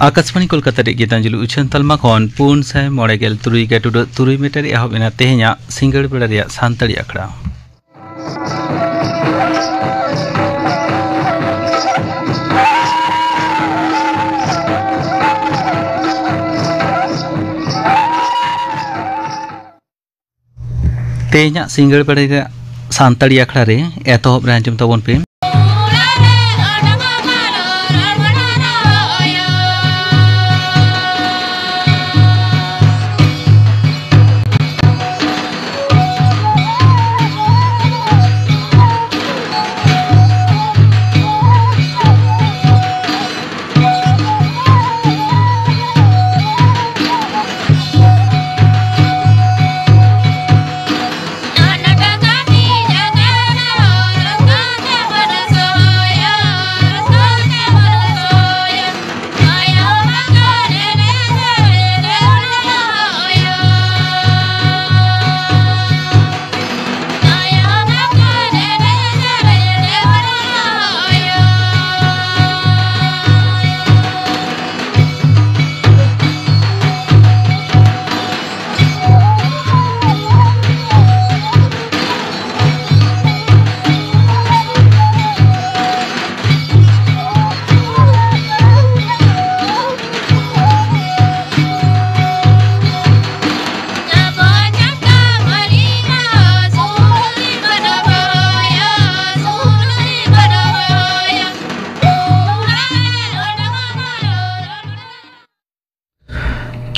आकाशवाणी कोलकाता रे गीतांजलि उछन तलमा खन पुन साय मॉडेल तुरुई के टुडो तुरुई मीटर एहब एना तेहኛ सिंगड़ बेड़ा रे सांतड़ी अखड़ा तेहኛ सिंगड़ बेड़ा रे सांतड़ी अखड़ा रे एतहब रे अंजम तबन पे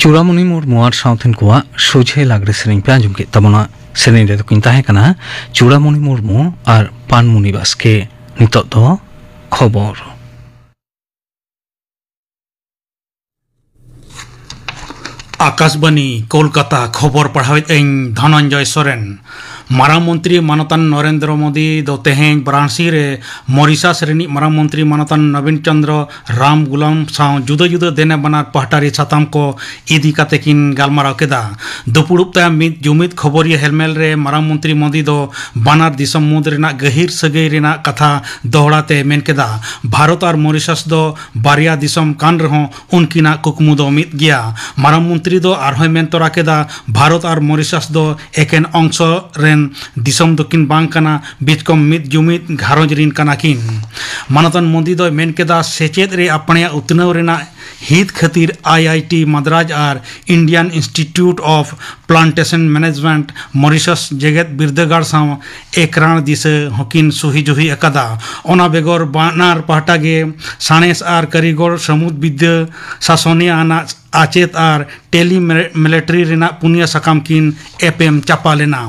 चूड़ामणि मुर्मू और साउथन को सोझे लागरे सेरें पे आंजम के तबना सेरें रे तो किन ताहे कना चूड़ामणि मुर्मू और पानमुनि बास्के नितोग दो खबर आकाशवाणी कोलकाता खबर पढ़ावेत इन धनंजय सोरेन मारांग मंत्री मानतान नरेंद्र मोदी दो तेहें वाराणसी रे मॉरिशस रेनी मारांग मंत्री मानतान नवीन चंद्र राम गुलाम साव जुदा जुदा देने बनार पहटारी साताम को इदी काते किन गालमाराव केदा दुपुड़ुब तायम मिद जुमिद खबरिया हेलमेल रे मारांग मंत्री मोदी दो बानार दिसम मुद रेना गहिर सगई रेना कथा दोहड़ाते मेन केदा भारत और मॉरिशस दो बारिया दिसम कान रहो उनकिना कुकमु दो मिद गया मारांग मंत्री दो आरहोय मेन तोरा केदा भारत और मॉरिशस दो एकेन अंश रे दिसम दक्षिण बांग कना बीचकम मिद जुमिद घारोज रिन कना किन मानतन मोदी दो मेन केदा सेचेद रे अपने उतनव रेना हित खातिर आईआईटी मद्राज और Indian Institute of Plantation Management Mauritius जेगेत बिरदगाड़ साव एकराण दिसे हकिन सुही जुही अकदा ओना बेगोर बानार पहटा गे साणेस और कारीगर समुद विद्या शासनिया आना आचेत और टेली मिलिट्री रेना पुनिया सकाम किन एपएम चापा लेना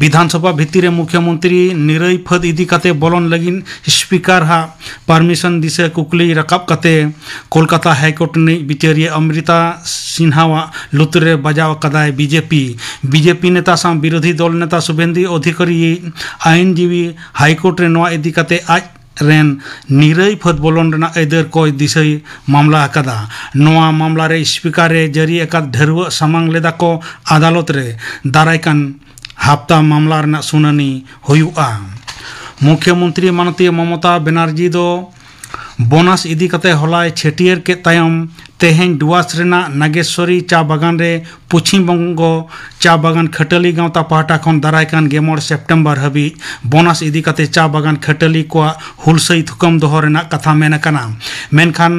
विधानसभा भित्तिरे मुख्यमंत्री निरई फद इदी काते बोलन लगिन स्पीकर हा परमिशन दिसे कुकली रकाब काते कोलकाता हाईकोर्ट ने बिचारिया अमृता सिन्हावा लुतरे बजाव कदाय बीजेपी नेता सा विरोधी दल नेता शुभेंदु अधिकारी आईनजीवी हाईकोर्ट रे नवा इदी काते आज रेन निरई फद बोलन रेना एदर को दिसई मामला अकदा नवा मामला रे स्पीकर रे जरी अकद ढेरव सामांग लेदा को अदालत रे दारायकान हफ्ता मामला रेना सुनानी हुयुआ मुख्यमंत्री माननीय ममता बनर्जी दो बोनस इदी कते हलाय छेटियर के तायम तेहें डुआस रेना नागेश्वरी चा बागान रे पश्चिम बंगो चा बागान खटली गांवता पाहटा खन दारायकान 11 सेप्टेम्बर हबी बोनस इदी कते चा बागान खटली को हुलसई थुकम दोहो रेना कथा मेन कना मेनखान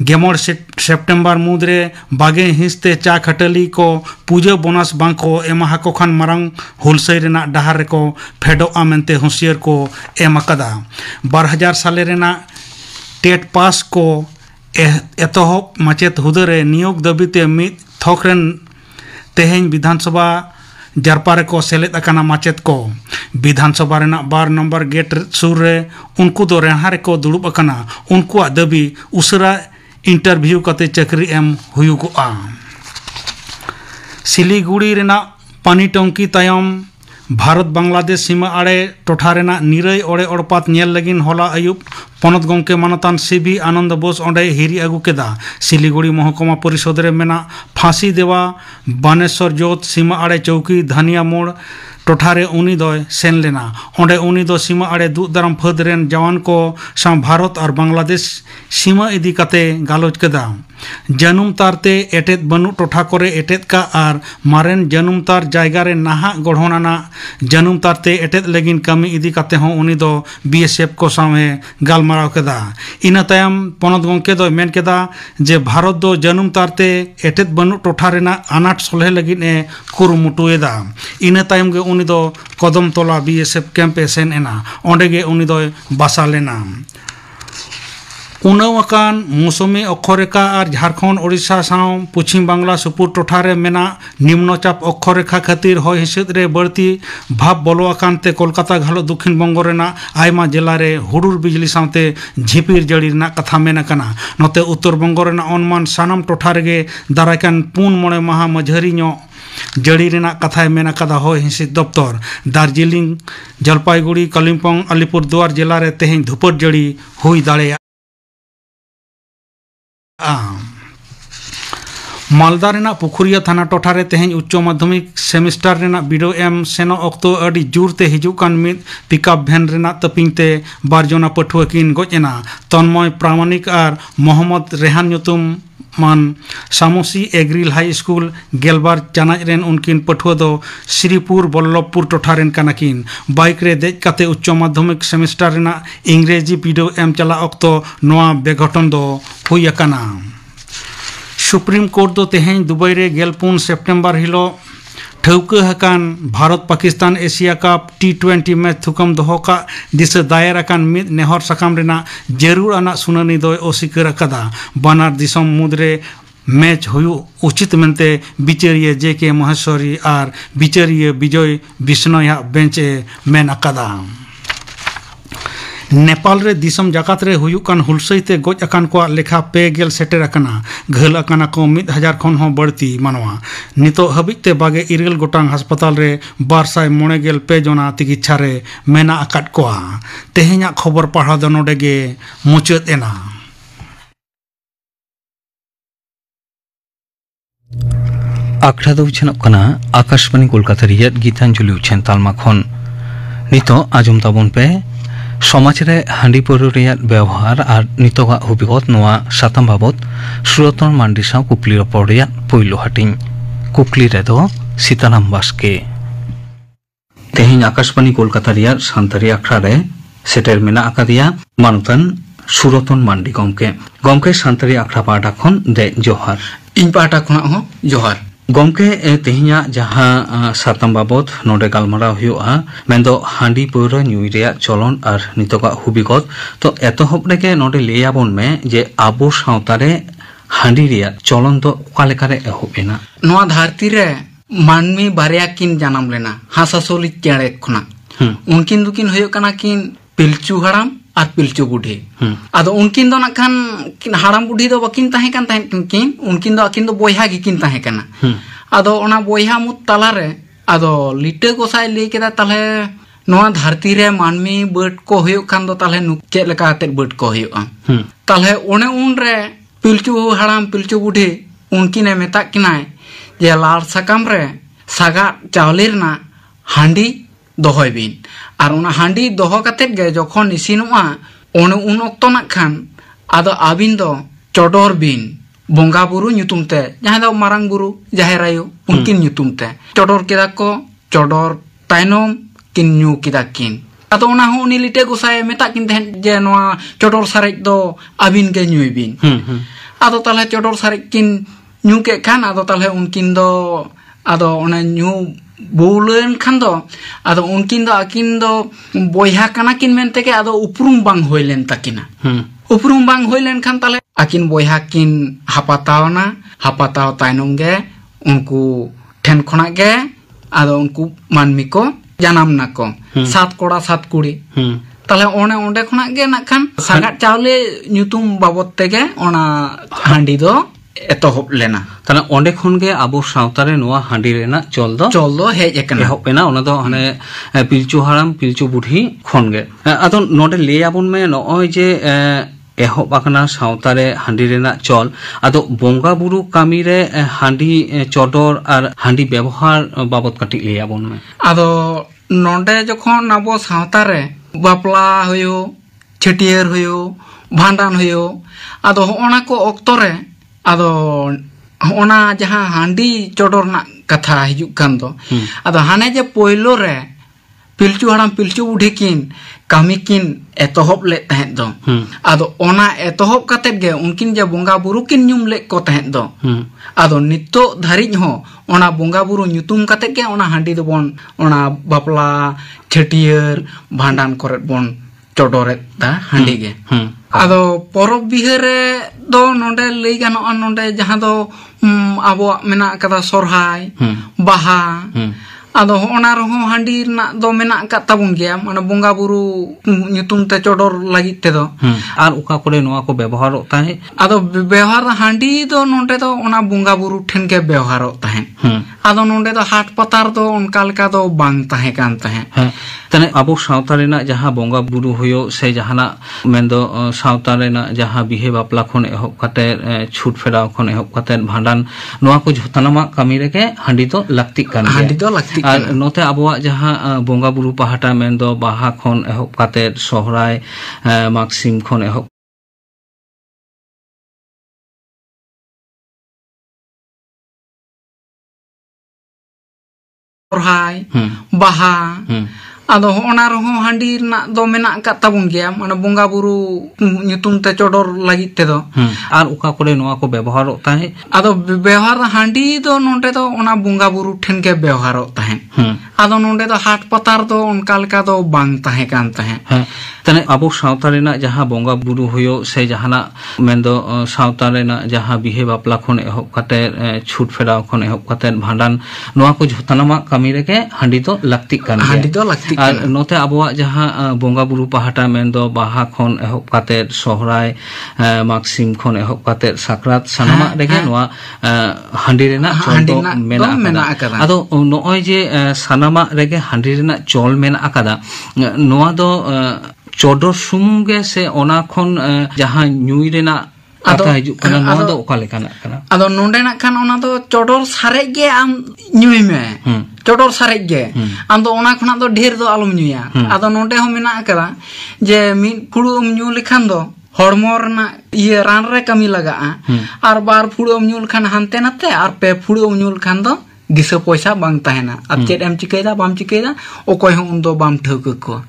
11 सेप्टेम्बर मुद्रे बागे हिंसते चा खटली को पूजा बोनस बांग को एमा को खान मारंग हुलसई रेना डहार को फेडो आमेंते होशियर को एमकदा 2000 साले रेना टेट पास को एतहब माचेत हुदरे नियोग दाबीते मिद थोकरेन तेहें विधानसभा जारपारे को सेलेद अकाना माचेत को विधानसभा रेना 12 नंबर गेट सुर रे उनको दो रेहारे को दुड़ुब अकाना उनको दाबी उसरा इंटरव्यू कते चक्री एम हुयुगुआ सिलीगुड़ी रेना पानी टंकी तायम भारत बांग्लादेश सीमा आड़े टोठा रेना निरई ओड़े ओड़पात नेल लगिन होला अयुब पनत गंके मानतान सीबी आनंद बोस ओंडे हिरी अगु केदा सिलीगुड़ी महकुमा परिषद रे मेना फांसी देवा बानेश्वर जोत सीमा आड़े चौकी धनिया मोड़ टोठारे उनी दो सेन लेना ओंडे उनी दो सीमा आड़े दूध दाराम फद रेन जवान को सां भारत और बांग्लादेश सीमा इदी कते गालोच कदा जनुम तारते एटेत बनु टोठा करे एटेत का आर मारेन जनुम तार जायगा रे नाहा गढ़ोनाना जनुम तारते एटेत लेगिन कमी इदी कते हों उनी दो बीएसएफ को सामे गालमाराव कदा इना तायम पनत गंके दो मेन कदा जे भारत दो जनुम तारते एटेत बनु टोठा रेना अनाट सोलहे लगिन ए कुरुमुटुएदा इना तायम गे उनी दो कदम तोला बीएसएफ कैंप सेन एना ओंडे गे उनी दो बासा लेना उनवाकान मौसुमी अक्षरेखा और झारखंड ओडिशा साव पश्चिम बांग्ला सुपुर टोठारे मेना निम्नचाप अक्षरेखा खातिर हय हिसिद रे बड़ती भाव बोलोआकानते कोलकाता घालो दक्षिण बंगो रेना आयमा जिला रे हुडुर बिजली सावते झिपिर जड़ी रेना कथा मेना कना नोते उत्तर बंगो रेना अनुमान सानाम टोठा रेगे दारायकान 4-5 माह मझारी ᱧᱚᱜ जड़ी रेना कथा मेना कदा हय हिसिद दफ्तर दार्जिलिंग जलपाईगुड़ी कालिम्पोंग अलीपुरदुआर जिला रे तेहें धुपट जड़ी हुई दाड़ेया मालदा रेना पुखुरिया थाना टोठारे तेहें उच्च माध्यमिक सेमिस्टार रेना बिडो एम सेनो अक्तो अडी जुरते हिजुकान मिद पिकअप भैन रेना तपिंगते बारजना पठुआ किन गजना तन्मय प्रामाणिक और मोहम्मद रेहान ᱧᱩᱛᱩᱢ मान सामोसी एग्रिल हाई स्कूल गेलबार चानाच रेन उनकिन पठुआ दो श्रीपुर बल्लभपुर टोठा रेन कानाकिन बाइक रे देज काते उच्च माध्यमिक सेमिस्टार रेना इंग्रेजी पीडो एम चला अक्तो नोआ बेघटन दो हुई अकाना सुप्रीम कोर्ट दो तेहें दुबई रे 14 सेप्टेम्बर हिलो ठौका हकान Bharat Pakistan Asia Cup T20 match थुकम दोहोका दिशा दायर अकान मिद नेहर सकाम रेना जरूर आना सुनानी दो ओसिकर अकदा बानार दिसम मुद्रे मैच हुयु उचित मेनते बिचारिये जेके महेश्वरी और बिचारिये विजय बिश्नोया बेंचे मेन अकदा नेपाल रे दिसम जाकात रे हुयुकान हुलसईते गोज अकान को लेखा 2 सेटेर अकाना घल अकाना को 1000 खन हो बढ़ती मानवा नितो हबिते बागे 2 गोटांग अस्पताल रे 295 जना चिकित्सा रे मेना अकाट कोआ तेहेኛ खबर पढ़ा दो नोडेगे मुचाद एना आखड़ा दो उछन कना आकाशवाणी कोलकाता रियत गीतांजलि उछन तालमा खन नितो आजम ताबन पे समाज रे हांडी पौर व्यवहार और नितोगा अभिगत नोआ साताम बाबत सुरतन मांडी साव कुकली रपड़ पैलो हाटिंग कुकली रे दो सीताराम बास्के तेहें आकाशवाणी कोलकाता रिया सानतारी आखड़ा रे सेटेर मेना आकादिया मानुतान सुरतन मांडी गमके सानतारी आखड़ा पाटा खन दे जोहार इन पाटा खना हो जोहार गमके तेहिया जहाँ सातम बाबत नोडे गालमारा हुआ मेन्दो हांडी पौर ᱧᱩᱭ ᱨᱮᱭᱟᱜ चलन और नितोगा हुबिगत तो एतहब रेगे नोडे लेयाबन में जे आबो सावता रे हांडी रेयाग चलन तो ओकालेकारे एहबेना नोआ धरती रे मानमी बारिया किन जानम लेना हासासोली चेड़े खना उनकिन दुकिन होयो कना किन पिलचू हराम और पिलचू बुढ़ी आदो उनकिन दो नखान हाराम बुढ़ी दो बकिन ताहे कान किन उनकिन दो बोयहा गिकिन ताहे कना आदो ओना बोयहा मुत तला रे आदो लिटे गोसाय ले केदा तले नोआ धरती रे मानमी बट को होयो खान दो तले नुके लेका आते बट को होयो तले ओने उन रे पिलचू हाराम पिलचू बुढ़ी उनकिने मेता किनाय जे लाल सकाम रे सागा चावलेर ना हांडी दोहय बिन और उना हांडी दोह काते गे जखन इसिनुआ ओने उन ओक्तो ना खान आदो आबिन दो चोडोर बिन बोंगा बुरु ᱧᱩᱛᱩᱢ ते जहां दो मारांग बुरु जाहेर आयो उनकिन ᱧᱩᱛᱩᱢ ते चोडोर केदा को चोडोर तायनोम किन ᱧᱩ केदा किन आदो उना हो उनी लिटे गोसाय मेता किन तहन जे नोआ चोडोर सारेज दो आबिन गे ᱧᱩᱭ बिन आदो ताले चोडोर सारेज किन ᱧᱩ के खान आदो ताले उनकिन दो आदो ओने ᱧᱩ बोलन खान दो आदो उनकिन दो आकिन दो बोयहा काना किन मेनते के आदो उपरुम बांग होइलेन ताकिना उपरुम बांग होइलेन खान ताले आकिन बोयहा किन हापातावना हापाताव तायनम गे उनको ठेन खना गे आदो उनको मानमी को जानम ना को 7 कोड़ा 7 कुड़ी ताले ओने ओंडे खना गे ना खान सागा चावले ᱧᱩᱛᱩᱢ बाबत तेगे ओना हांडी दो एतहब लेना ताना ओंडे खन गे आबो सावतारे नोआ हांडी रेना चल दो हेज एकना एहबेना ओना दो हाने पिलचू हाराम पिलचू बुढ़ी खन गे आदो नोडे लेयाबन में नय जे एहब आकना सावतारे हांडी रेना चल आदो बोंगा बुरु कामी रे हांडी चोडर और हांडी व्यवहार बाबत कटी लैयाबोन में आदो नोंडे जखन आबो सावतारे बापला होयो छटियर होयो भांडान होयो आदो होना को ऑक्तो रे आदो होना जहां हांडी चोडर ना कथा हिजुक कान दो आदो हाने जे पोइलो रे पिलचू हड़ाम पिलचू बुढ़ी किन कामी किन एतहब ले तहें दो आदो ओना एतहब कतेत गे उनकिन जे बोंगा बुरु किन ᱧᱩᱢ ले को तहें दो आदो नितो धारिज हो ओना बोंगा बुरु ᱧᱩᱛᱩᱢ कतेत गे ओना हांडी दो बोन ओना बापला छटियर भांडान करत बोन चोडोरेत दा हांडी गे आदो परब बिहारे दो नोंडे लई गानोआ नोंडे जहां दो आबो मेना कदा सोरहाय बाहा आदो होना रहो हांडी ना दो मेना का ताबुन गया माने बोंगा बुरु ᱧᱩᱛᱩᱢ ते चोडर लागित ते दो आर उका कोले नोआ को व्यवहार ताहे आदो व्यवहार हांडी दो नोंडे दो ओना बोंगा बुरु ठेन के व्यवहार ताहे आदो नोंडे दो हाट पतार दो उनका लेका दो बांग ताहे कान ताहे तने अबो सावता रेना जहां बोंगा बुरु होयो से जहाना मेंदो सावता रेना जहां बिहे बापला खन एहब काते छुट फेराव खन एहब काते भांडान नोआ को झोतनामा कामी रेके हांडी दो लाक्ति कान हांडी दो लाक्ति और नोते आबोआ जहां बोंगा बुरु पहाटा मेंदो बाहा खन एहब काते सोहराय मागसिम खन एहब सोहराय बाहा आदो होना रहो हांडी ना दो मेना का ताबुन गया माने बोंगा बुरु ᱧᱩᱛᱩᱢ ते चोडर लागित ते दो आर उका कोले नोआ को व्यवहार ताहे आदो व्यवहार हांडी दो नोंडे दो ओना बोंगा बुरु ठेन के व्यवहार ताहे आदो नोंडे दो हाट पतार दो उनका लेका दो बांग ताहे कान ताहे तने अबो सावता रेना जहां बोंगा बुरु होयो से जहाना मेंदो सावता रेना जहां बिहे बापला खन एहब काते छुट फेराव खन एहब काते भांडान नोआ को झोतनामा कामी रेके हांडी दो लाक्ति कान हांडी दो लाक्ति और नोते आबोआ जहां बोंगा बुरु पहाटा मेंदो बाहा खन एहब काते सोहराय मागसिम खन एहब काते साकरात सानामा रेगे नोआ हांडी रेना चल दो मेना आकादा आदो नोय जे सानामा रेगे हांडी रेना चल मेना आकादा नोआ दो चोडर सुमुंगे से ओना खन जहां ᱧᱩᱭ रेना आता हिजु कना नोआ दो ओका लेकाना कना आदो नोंडे ना खान ओना दो चोडर सारे गे आम ᱧᱩᱭ में चोडर सारे गे आम दो ओना खना दो ढेर दो आलम ᱧᱩᱭᱟ आदो नोंडे हो मेना करा जे मिन फुड़ुम ᱧᱩ लेखान दो हड़मो रना ये रान रे कमी लगा और बार फुड़ुम ᱧᱩ लेखान हानते नाते और पे फुड़ुम ᱧᱩ लेखान दो दिसे पैसा बांग ताहेना अब चेड एम चिकैदा बाम चिकैदा ओकोय हो उन दो बाम ठौक को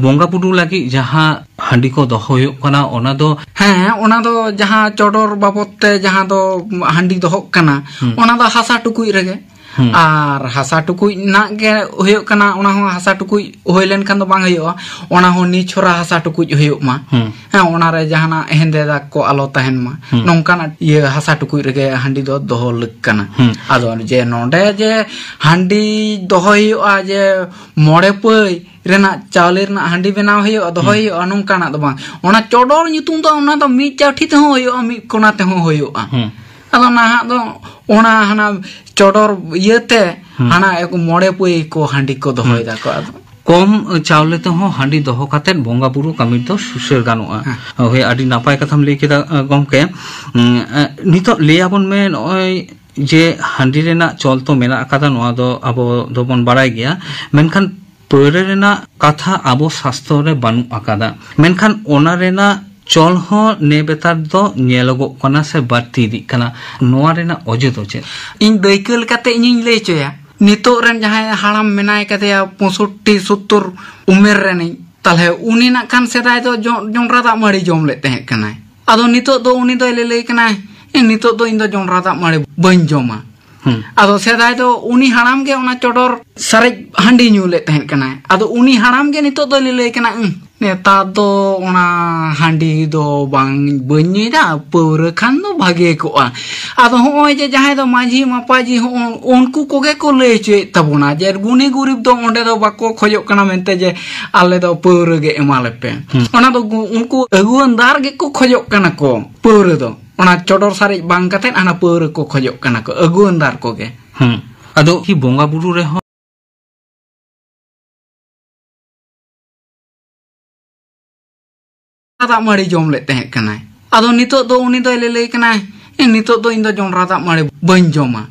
बोंगा बुरु लगी जहां हांडी को दहो कना ओना दो ओना दो जहां चोडर बाबत ते जहां दो हांडी दहो कना ओना दो हासा टुकुई रेगे और हासा टुकुई ना गे होयो कना ओना हो हासा टुकुई होय लेन खान दो बांग होयो ओना हो नी छोरा हासा टुकुई होयो मा ओना रे जहाना हेंदे दा को आलो तहन मा नोंकाना ये हासा टुकुई रेगे हांडी दो दहो लक कना आदो जे नोंडे जे हांडी दहो होयो जे मोड़े पई रेना चावले रेना हांडी बनाव होयो दहो होयो नोंकाना दो बांग ओना चोडर ᱧᱩᱛᱩᱢ दो ओना दो मी चाठी ते होयो मी कोना ते होयो आदो नाहा दो ओना हना चोडर येते हना एक मोड़े पई को हांडी को दहोय दा को कम चावले ते हो हांडी दहो काते बोंगा बुरु कामी तो सुसेर गानोआ होय आडी नापाय कथाम लई केदा गमके नितो लेयाबन में नय जे हांडी रेना चल तो मेना आकादा नोआ दो आबो दोबन बाराय गया मेनखान पौरे रेना कथा आबो शास्त्र रे बानु आकादा मेनखान ओना रेना चल हो ने बेतार दो नेलगो कना से बाती दी कना नोआ रेना ओजे दो चे इन दैकल काते इनिन लई चोया नितो रेन जहां हाड़ाम मेनाय काते 65 70 उमेर रेनी ताले उनी ना खान सेदाय दो जोंडरा दा माड़ी जोम ले तहे कना आदो नितो दो उनी दो ले कना नितो दो इन दो जोंडरा दा माड़ी बन जोमा आदो सेदाय दो उनी हाड़ाम गे ओना चोडर सारे हांडी ᱧᱩ ले तहे कना आदो उनी हाड़ाम गे नितो दो ले कना नेता दो ओना हांडी दो बांग बन्नीदा पौर खान दो भागे को आदो होय जे जहां दो माझी मापाजी हो उनको कोगे को ले चे तबुना जे गुनी गुरीब दो ओंडे दो बाको खोजो कना मेनते जे आले दो पौर गे एमाले पे ओना दो उनको अगुनदार गे को खोजो कना को पौर दो ओना चोडर सारे बांग काते आना पौर को खोजो कना को अगुनदार को गे आदो की बोंगा बुरु रे ᱫᱟᱜ ᱢᱟᱹᱲᱤ ᱡᱚᱢ ᱞᱮᱫ ᱛᱟᱦᱮᱸ ᱠᱟᱱᱟᱭ ᱟᱫᱚ ᱱᱤᱛᱚᱜ ᱫᱚ ᱩᱱᱤ ᱫᱚᱭ ᱞᱟᱹᱭ ᱠᱟᱱᱟᱭ ᱱᱤᱛᱚᱜ ᱫᱚ ᱤᱧ ᱫᱚ ᱡᱚᱱᱰᱨᱟ ᱫᱟᱜ ᱢᱟᱹᱲᱤ ᱵᱟᱹᱧ ᱡᱚᱢᱟ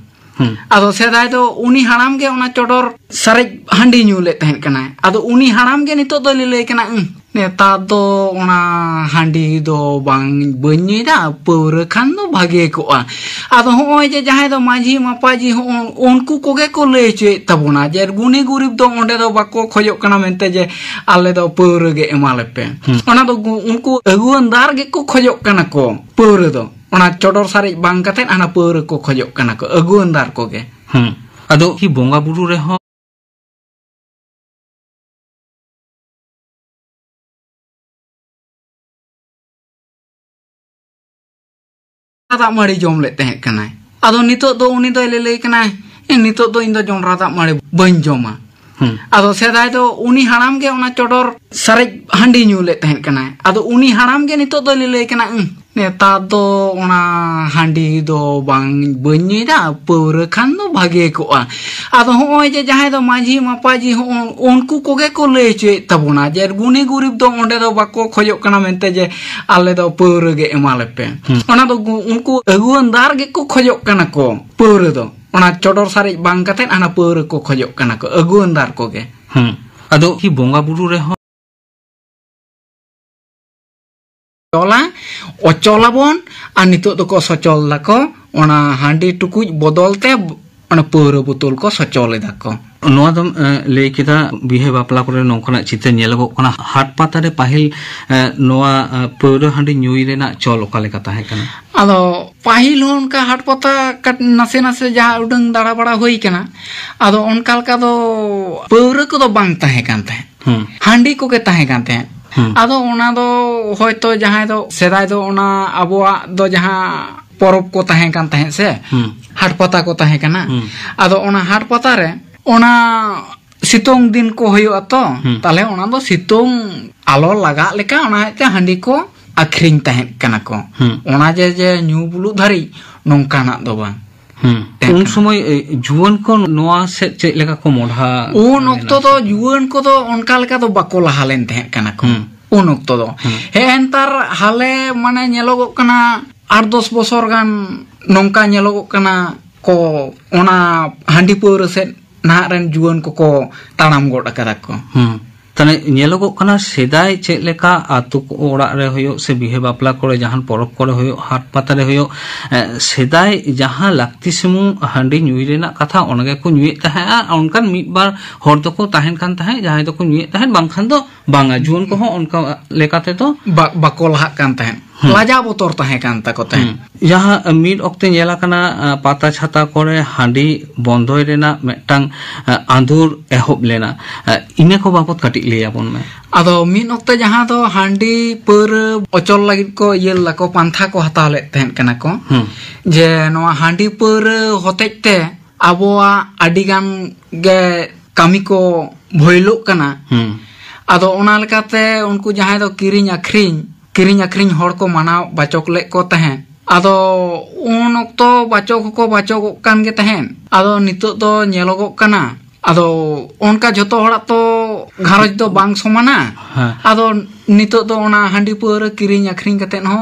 ᱟᱫᱚ ᱥᱮᱫᱟᱭ ᱫᱚ ᱩᱱᱤ ᱦᱟᱲᱟᱢ ᱜᱮ ᱚᱱᱟ ᱪᱚᱰᱚᱨ ᱥᱟᱨᱮᱡ ᱦᱟᱺᱰᱤ ᱧᱩ ᱞᱮᱫ ᱛᱟᱦᱮᱸ ᱠᱟᱱᱟᱭ ᱟᱫᱚ ᱩᱱᱤ ᱦᱟᱲᱟᱢ ᱜᱮ ᱱᱤᱛᱚᱜ ᱫᱚ ᱞᱟᱹᱭ ᱠᱟᱱᱟ ᱱᱮᱛᱟᱨ ᱫᱚ ᱚᱱᱟ ᱦᱟᱺᱰᱤ ᱫᱚ ᱵᱟᱹᱧ ᱧᱩᱭᱫᱟ ᱯᱟᱹᱣᱨᱟᱹ ᱠᱷᱟᱱ ᱫᱚ ᱵᱷᱟᱜᱮ ᱠᱚᱜᱼᱟ ᱟᱫᱚ ᱦᱚᱸᱜᱼᱚᱭ ᱡᱮ ᱡᱟᱦᱟᱸᱭ ᱫᱚ ᱢᱟᱹᱡᱷᱤ ᱢᱟᱯᱟᱡᱷᱤ ᱩᱱᱠᱩ ᱠᱚᱜᱮ ᱠᱚ ᱞᱟᱹᱭ ᱦᱚᱪᱚᱭᱮᱫ ᱛᱟᱵᱚᱱᱟ ᱡᱮ ᱜᱩᱱᱤ ᱜᱩᱨᱤᱵ ᱫᱚ ᱚᱸᱰᱮ ᱫᱚ ᱵᱟᱠᱚ ᱠᱷᱚᱡᱚᱜ ᱠᱟᱱᱟ ᱢᱮᱱᱛᱮ ᱡᱮ ᱟᱞᱮ ᱫᱚ ᱯᱟᱹᱣᱨᱟᱹ ᱜᱮ ᱮᱢᱟᱞᱮᱯᱮ ᱚᱱᱟ ᱫᱚ ᱩᱱᱠᱩ ᱟᱹᱜᱩᱣᱟᱹᱱᱫᱟᱨ ᱜᱮᱠᱚ ᱠᱷᱚᱡᱚᱜ ᱠᱟᱱᱟ ᱠᱚ ᱯᱟᱹᱣᱨᱟᱹ ᱫᱚ ᱚᱱᱟ ᱪᱚᱰᱚᱨ ᱥᱟᱨᱮᱡ ᱵᱟᱝ ᱠᱟᱛᱮᱫ ᱦᱟᱱᱟ ᱯᱟᱹᱣᱨᱟᱹ ᱠᱚ ᱠᱷᱚᱡᱚᱜ ᱠᱟᱱᱟ ᱠᱚ ᱟᱹᱜᱩᱣᱟᱹᱱᱫᱟᱨ ᱠᱚᱜᱮ ᱟᱫᱚ ᱠᱤ ᱵᱚᱸᱜᱟ ᱵᱩᱨᱩ ᱨᱮᱦᱚᱸ ᱫᱟᱜ ᱢᱟᱹᱲᱤ ᱡᱚᱢ ᱞᱮᱫ ᱛᱟᱦᱮᱸ ᱠᱟᱱᱟᱭ ᱟᱫᱚ ᱱᱤᱛᱚᱜ ᱫᱚ ᱩᱱᱤ ᱫᱚᱭ ᱞᱟᱹᱭ ᱠᱟᱱᱟᱭ ᱱᱤᱛᱚᱜ ᱫᱚ ᱤᱧ ᱫᱚ ᱡᱚᱱᱰᱨᱟ ᱫᱟᱜ ᱢᱟᱹᱲᱤ ᱵᱟᱹᱧ ᱡᱚᱢᱟ ᱟᱫᱚ ᱥᱮᱫᱟᱭ ᱫᱚ ᱩᱱᱤ ᱦᱟᱲᱟᱢ ᱜᱮ ᱚᱱᱟ ᱪᱚᱰᱚᱨ ᱥᱟᱨᱮᱡ ᱦᱟᱺᱰᱤ ᱧᱩ ᱞᱮᱫ ᱛᱟᱦᱮᱸ ᱠᱟᱱᱟᱭ ᱟᱫᱚ ᱩᱱᱤ ᱦᱟᱲᱟᱢ ᱜᱮ ᱱᱤᱛᱚᱜ ᱫᱚ ᱞᱟᱹᱭ ᱠᱟᱱᱟ ᱱᱮᱛᱟর ᱫᱚ ᱚᱱᱟ ᱦᱟᱺᱰᱤ ᱫᱚ ᱵᱟᱹᱧ ᱧᱩᱭᱫᱟ ᱯᱟᱹᱣᱨᱟᱹ ᱠᱷᱟᱱ ᱫᱚ ᱵᱷᱟᱜᱮ ᱠᱚᱜᱼᱟ ᱟᱫᱚ ᱦᱚᱸᱜᱼᱚᱭ ᱡᱮ ᱡᱟᱦᱟᱸᱭ ᱫᱚ ᱢᱟᱹᱡᱷᱤ ᱢᱟᱯᱟᱡᱷᱤ ᱩᱱᱠᱩ ᱠᱚᱜᱮ ᱠᱚ ᱞᱟᱹᱭ ᱦᱚᱪᱚᱭᱮᱫ ᱛᱟᱵᱚᱱᱟ ᱡᱮ ᱜᱩᱱᱤ ᱜᱩᱨᱤᱵ ᱫᱚ ᱚᱸᱰᱮ ᱫᱚ ᱵᱟᱠᱚ ᱠᱷᱚᱡᱚᱜ ᱠᱟᱱᱟ ᱢᱮᱱᱛᱮ ᱡᱮ ᱟᱞᱮ ᱫᱚ ᱯᱟᱹᱣᱨᱟᱹ ᱜᱮ ᱮᱢᱟᱞᱮᱯᱮ ᱚᱱᱟ ᱫᱚ ᱩᱱᱠᱩ ᱟᱹᱜᱩᱣᱟᱹᱱᱫᱟᱨ ᱜᱮᱠᱚ ᱠᱷᱚᱡᱚᱜ ᱠᱟᱱᱟ ᱠᱚ ᱯᱟᱹᱣᱨᱟᱹ ᱫᱚ ᱚᱱᱟ ᱪᱚᱰᱚᱨ ᱥᱟᱨᱮᱡ ᱵᱟᱝ ᱠᱟᱛᱮᱫ ᱦᱟᱱᱟ ᱯᱟᱹᱣᱨᱟᱹ ᱠᱚ ᱠᱷᱚᱡᱚᱜ ᱠᱟᱱᱟ ᱠᱚ ᱟᱹᱜᱩᱣᱟᱹᱱᱫᱟᱨ ᱠᱚᱜᱮ ᱟᱫᱚ ᱠᱤ ᱵᱚᱸᱜᱟ ᱵᱩᱨᱩ ᱨᱮᱦᱚᱸ ᱚᱪᱚᱞᱟᱵᱚᱱ ᱟᱨ ᱱᱤᱛᱚᱜ ᱫᱚᱠᱚ ᱥᱚᱪᱚᱞ ᱫᱟᱠᱚ ᱚᱱᱟ ᱦᱟᱺᱰᱤ ᱴᱩᱠᱩᱡ ᱵᱚᱫᱚᱞ ᱛᱮ ᱚᱱᱟ ᱯᱟᱹᱣᱨᱟᱹ ᱵᱳᱛᱚᱞ ᱠᱚ ᱥᱚᱪᱚᱞ ᱮᱫᱟ ᱠᱚ ᱱᱚᱣᱟ ᱫᱚᱢ ᱞᱟᱹᱭ ᱠᱮᱫᱟ ᱵᱤᱦᱟᱹ ᱵᱟᱯᱞᱟ ᱠᱚᱨᱮ ᱱᱚᱝᱠᱟᱱᱟᱜ ᱪᱤᱛᱟᱹᱨ ᱧᱮᱞᱚᱜᱚᱜ ᱠᱟᱱᱟ ᱦᱟᱴ ᱯᱟᱛᱟᱨᱮ ᱯᱟᱹᱦᱤᱞ ᱱᱚᱣᱟ ᱯᱟᱹᱣᱨᱟᱹ ᱦᱟᱺᱰᱤ ᱧᱩᱭ ᱨᱮᱱᱟᱜ ᱪᱚᱞ ᱚᱠᱟ ᱞᱮᱠᱟ ᱛᱟᱦᱮᱸ ᱠᱟᱱᱟ ᱟᱫᱚ ᱯᱟᱹᱦᱤᱞ ᱦᱚᱸ ᱚᱱᱠᱟ ᱦᱟᱴ ᱯᱟᱛᱟ ᱱᱟᱥᱮ ᱱᱟᱥᱮ ᱡᱟᱦᱟᱸ ᱩᱰᱟᱹᱝ ᱫᱟᱬᱟ ᱵᱟᱲᱟ ᱦᱩᱭ ᱠᱟᱱᱟ ᱟᱫᱚ ᱚᱱᱠᱟ ᱞᱮᱠᱟ ᱫᱚ ᱯᱟᱹᱣᱨᱟᱹ ᱠᱚᱫᱚ ᱵᱟᱝ ᱛᱟᱦᱮᱸ ᱠᱟᱱ ᱛᱟᱦᱮᱸᱫ ᱦᱟᱺᱰᱤ ᱠᱚᱜᱮ ᱛᱟᱦᱮᱸ ᱠᱟᱱ ᱛᱟᱦᱮᱸᱫ ᱟᱫᱚ ᱚᱱᱟ ᱫᱚ ᱦᱚᱭᱛᱚ ᱡᱟᱦᱟᱸᱭ ᱫᱚ ᱥᱮᱫᱟᱭ ᱫᱚ ᱚᱱᱟ ᱟᱵᱚᱣᱟᱜ ᱫᱚ ᱡᱟᱦᱟᱸ ᱯᱚᱨᱚᱵᱽ ᱠᱚ ᱛᱟᱦᱮᱸ ᱠᱟᱱ ᱛᱟᱦᱮᱸᱫ ᱥᱮ ᱦᱟᱴ ᱯᱟᱛᱟ ᱠᱚ ᱛᱟᱦᱮᱸ ᱠᱟᱱᱟ ᱟᱫᱚ ᱚᱱᱟ ᱦᱟᱴ ᱯᱟᱛᱟ ᱨᱮ ᱚᱱᱟ ᱥᱤᱛᱩᱝ ᱫᱤन ko huyu to tale ona do situng alo lagak leka ona te handi ko akhring tahen kana ko ona je nyu bulu dhari nongkanak do bang उन समय जुआन को नोआ से चेक लेका को मोढ़ा उन ओक्तो दो जुआन को दो उनका लेका दो बाको लहालेन तहें कना को उन ओक्तो दो एंतर हाले माने नेलोगो कना 8-10 बছর गान नोंका नेलोगो कना को ओना हांडी पौर से नारेन जुआन को तानाम गोड अकदा को तने नेलोगो कना सेदाय चेक लेका आतु ओड़ा रे होयो से बिहे बापला करे जहान परब करे होयो हाट पाता रे होयो सेदाय जहां लागती समु हांडी न्युई रेना कथा ओनगे को न्युई तहे ओनकान मिद बार हर दको ताहेन कान तहे जहां दको न्युई तहे बांखान दो बांगा जुन को हो ओनका लेकाते तो बाको लहा कान तहे लाजा बोतर तहे कान ताको तहे जहां मिद ओक्ते नेला कना पाता छाता करे हांडी बंदोय रेना मेटांग आंदुर एहोब लेना इने को बाबत काटी लिया बोन में आदो मिन ओक्ते जहां दो हांडी पर अचल लागित को येल लाको पांथा को हताव ले तहेन कना को जे नोआ हांडी पर होतेते आबोआ आडिगान गे कामी को भइलो कना आदो ओना लेकाते उनको जहां दो किरिंग अखरिंग हर को मानाव बाचोक ले को तहेन आदो उन ओक्तो बाचोक को बाचोक कान गे तहेन आदो नितो दो नेलोगो कना आदो उनका जतो हड़ा तो घारज दो बांग समाना आदो नितो दो ओना हांडी पर किरिंग अखरिंग कतेन हो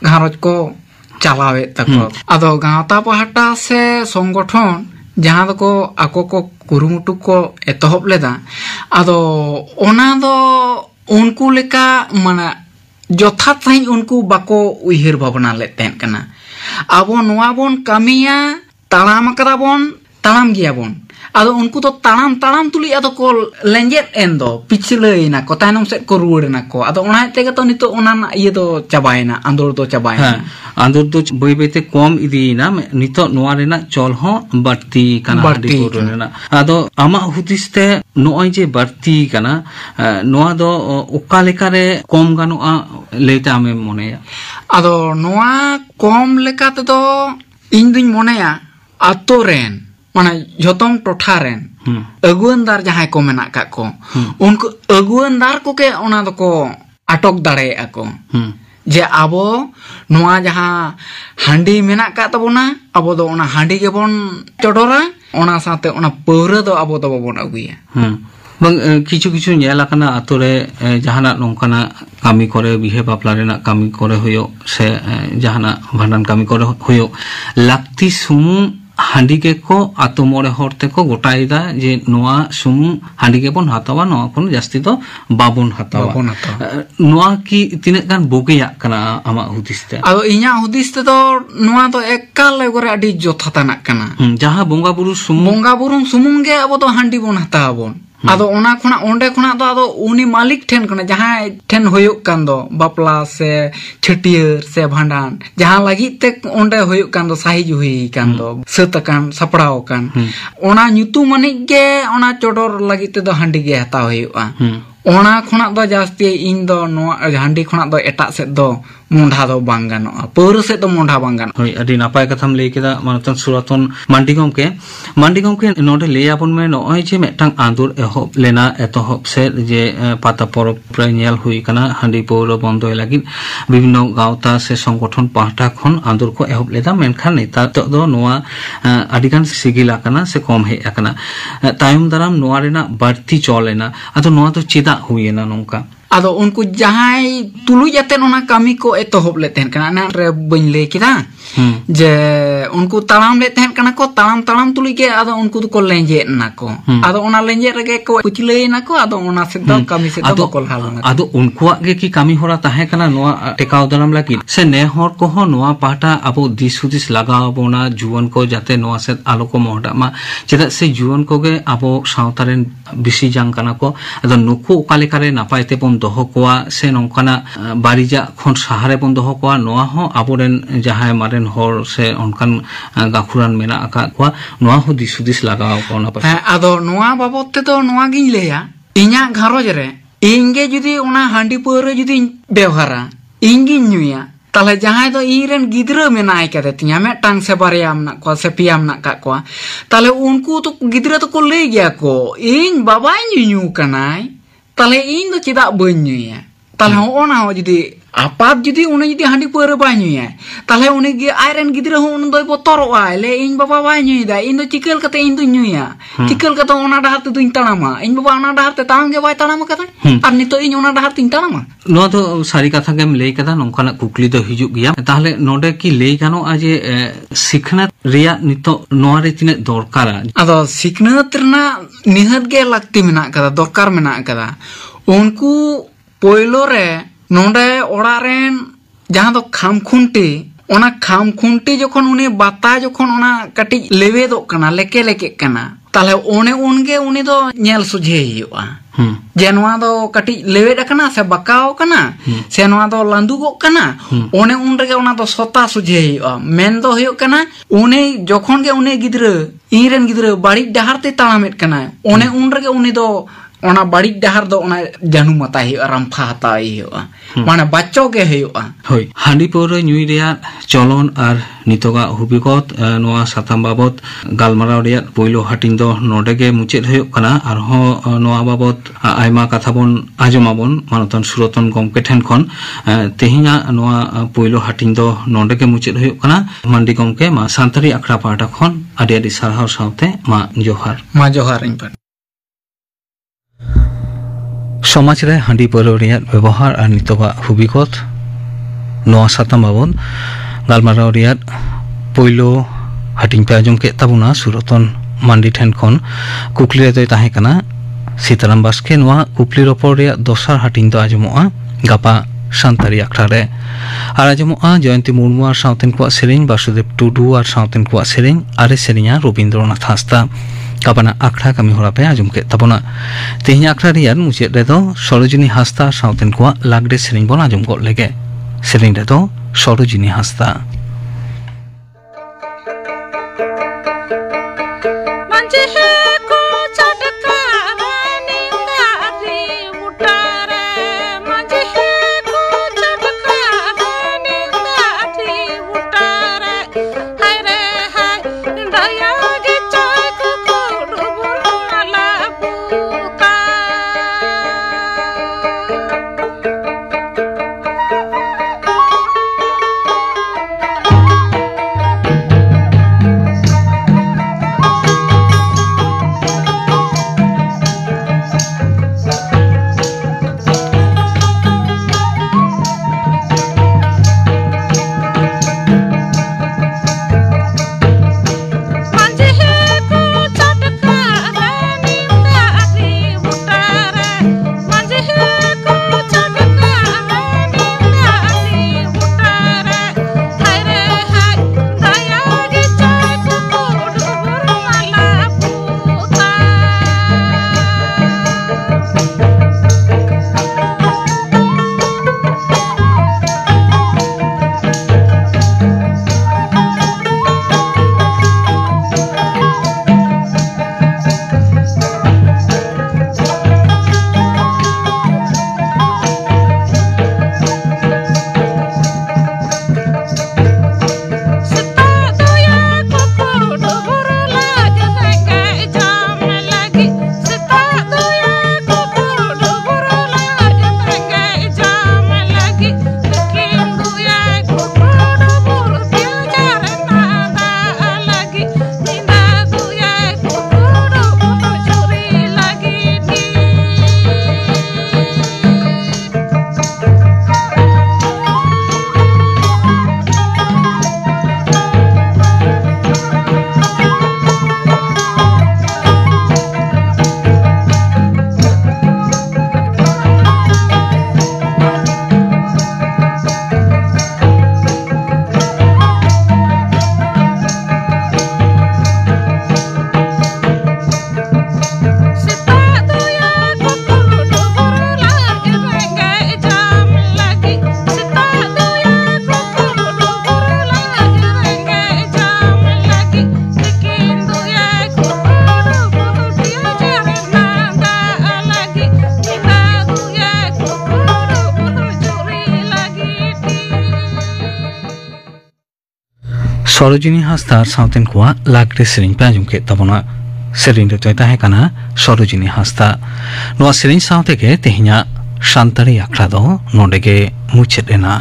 घारज को चलावे तको आदो गावता पहाटा से संगठन जहां दको आको को कुरुमुटु को एतहब लेदा आदो ओना दो उनको लेका माने जथा सही उनको बाको उहिर भावना ले तहन कना आबो नोआ बोन कामिया तालाम कदा बोन तालाम गिया बोन आदो उनको तो तालाम तुली आदो को लेंजेट एंदो पिछलेना को तायनम से को रुवड़ना को आदो ओना तेगे तो नितो ओना ये दो चबायना आंदोर दो चबायना आंदोर दो बई बईते कम इदीना नितो नोआ रेना चल हो बाड़ती काना हाडी कोरेना आदो आमा हुदिसते नोय जे बाड़ती काना नोआ दो ओका लेकारे कम गानोआ लेता आमे मोनेया आदो नोआ कम लेकाते दो इन दुñ मोनेया आतो रेन माने जतम टोठारेन अगुअनदार जहां को मेना का को उनको अगुअनदार को के ओना दको अटक दाड़े आको जे आबो नोआ जहां हांडी मेना का तबोना आबो दो ओना हांडी के बोन चडोरा ओना साथे ओना पौरा दो आबो दो बोन अगुया बंग किछु नेला कना आतोरे जहाना नोंकाना kami kore bihe bapla rena kami kore hoyo se jahana bhandan kami kore hoyo lakti sumung handi ke ko ato more horte ko gotaida je noa sumung handi ke pon hatawa noa kon jasti to babon hatawa noa ki tinak kan bogeya kana ama hudis te ado inya hudis te do noa do ekal gore adi jothatanak kana jaha bonga buru sumung ge abo do handi bon hatawabon ado ona khona onde khona do ado uni malik ten kana jaha ten hoyuk kan do bapla se chhatier se bhandan jaha lagi te onde hoyuk kan do sahi juhi kan do setakan saprao kan ona nyutu manik ge ona chodor lagi te do handi ge hataw hoyuka ona khona do jasti in do no handi khona do etak set do mondha do bang ganoa paura set do mondha bang ganoa hoi adi napai katham lei keda manatan suraton mandi gomke node lei apon me noi je metang andur ehop lena etohop se je pata porop nyel hui kana handi paura bondo lagi bibinno gauta se songgothon pahta khon andur ko ehop leda menkhan neta to do noa adigan sigila kana se kom he akana tayom daram noa rena barti cholena ado noa to chida huiena nongka ado unku jahai tulu jate ona kami ko etohop le ten kana na re bain le kida je unku talam le ten kana ko talam tulu ge ado unku ko lenje na ko ado ona lenje rege ko kuchile na ko ado ona seddo kami seddo ko halana ado unku ge ki kami hora tahe kana noa tekaw daram lagi se ne hor ko ho noa pata abo disudis laga bona juwan ko jate noa set alo ko mohda ma cheda se juwan ko ge abo sautaren bisi jang kana ko ado nuku ukale kare napai te pon doho koa se nongkana barija khon sahare pon doho koa noa ho aboren jahai maren hor se onkan gakhuran mena aka koa noa ho disudis lagaw ko na pas ado noa babot te do noa giñ leya inya gharoj re inge judi ona handi paura judi bewhara ingi nyuya tale jahai do iren gidra menai kade tinya metang se bariam nak ko se piam nak ka ko tale unku tu gidra to ko le gya ko ing baba nyu kanai tale in do cidak banyu ya tale ona ho jadi apat jadi una jadi handi paura banyu ya tale une ge airen gidra ho un do botor wa le in baba banyu da in do cikel kata in do nyu ya cikel kata ona dahar tu in tanama in baba ona dahar te tang ge bai tanama kata ar nito in ona dahar tin tanama no to sari katha gem lei kata nongkana kukli do hijuk gya tahle node ki lei gano aje sikhna riya nito noa re tine dorkara ado sikhnat rena nihat ge lakti menak kada dorkar menak kada unku poilo re nonde oraren jahan do kham khunti ona kham khunti jokhon uni bata jokhon ona kati lewe do kana leke kana tale one unge uni do nyel sujhe hiwa je noa do kati lewe da kana se bakao kana se noa do landugo kana one unrege ona do sota sujhe hiwa men do hiyo kana une jokhon ge une gidra iren gidra bari dahar te talamet kana one unrege uni do ona bari dahar do ona janu mata hiyo rampha hata hiyo mana baccho ge hiyo hoi handi paura nyui ria cholon ar nitoga hubikot noa satam babot galmarao ria poilo hatin do node ge muchet hoyo kana ar ho noa babot aima katha bon ajomabon manoton suroton gomke then khon tehinya noa poilo hatin do node ge muchet hoyo kana mandi gomke ma santari akhra pahta khon adi sarhaw saute ma johar inpan সমাজ রে হাঁডি পাউরা রিয়ার ব্যবহার আর নিতবা হুবিগত নোয়া সাতাম বাবদ গালমারাও রিয়ার পইলো হাটিং pay আজম কে তাবুনা সুরতন মান্ডি ঠেন খন কুকলি রে তাহে কানা সীতারাম বাসকে নোয়া কুকলির ওপর রিয়া দসার হাটিং দো আজমোয়া গাপা সান্তারি আখড়া রে আর আজমোয়া জয়ন্তী মুর্মু আর সাউতেন কোয়া সেরিং বাসুদেব টুডু আর সাউতেন কোয়া সেরিং আরে সেরিঙা রবীন্দ্রনাথ হাসদা কাবানা আখড়া কামি হরা পে আজম কে তাবনা তেহিং আখড়া রিয়ার মুচেদ রেদো সরোজিনী হাসদা সাউতেন কোয়া লাগডে সেরিং বন আজম গট লেগে সেরিং রেদো সরোজিনী হাসদা सरोजिनी हांसदा साउथेन कोआ लागरे सेरिन पे आंजम के तबना सेरिन रे तोय ताहे काना सरोजिनी हांसदा नोआ सेरिन साउथे के तेहिना शांतारी आखड़ा दो नोडे के मुचेट एना